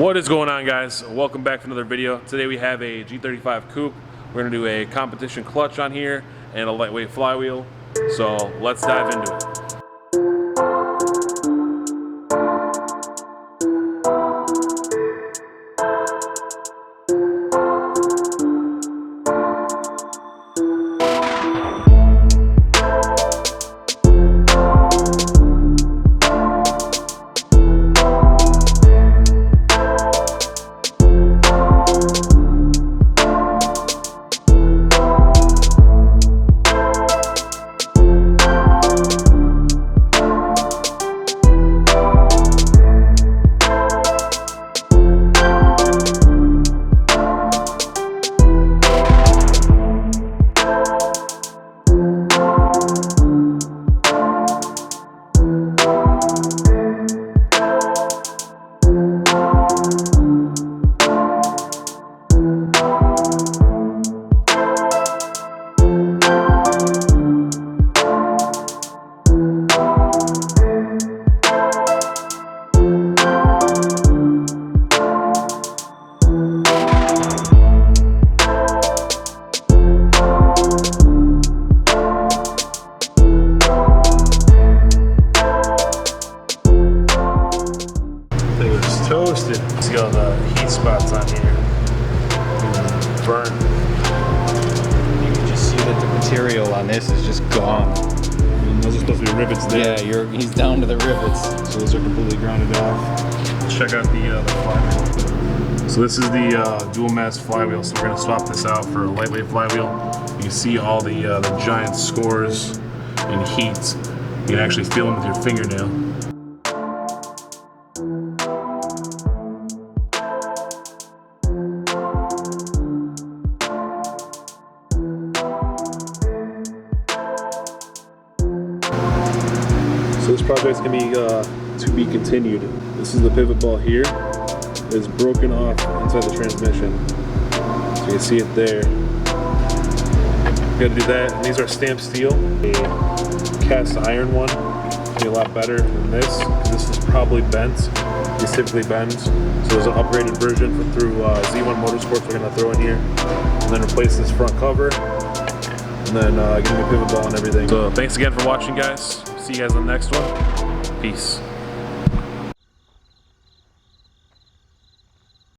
What is going on, guys? Welcome back to another video. Today we have a G35 coupe. We're going to do a competition clutch on here and a lightweight flywheel. So let's dive into it. Toasted. See all the heat spots on here. Burnt. You can just see that the material on this is just gone. And those are supposed to be rivets there. Yeah, he's down to the rivets. So those are completely grounded off. Check out the flywheel. So this is the dual mass flywheel. So we're gonna swap this out for a lightweight flywheel. You can see all the giant scores and heat. You can actually feel them with your fingernail. So this project is going to be continued. This is the pivot ball here. It's broken off inside the transmission. So you can see it there. Got to do that. And these are stamped steel. A cast iron one will be a lot better than this. This is probably bent. These typically bend. So there's an upgraded version through Z1 Motorsports we're going to throw in here. And then replace this front cover. And then give me a pivot ball and everything. So thanks again for watching, guys. See you guys on the next one. Peace.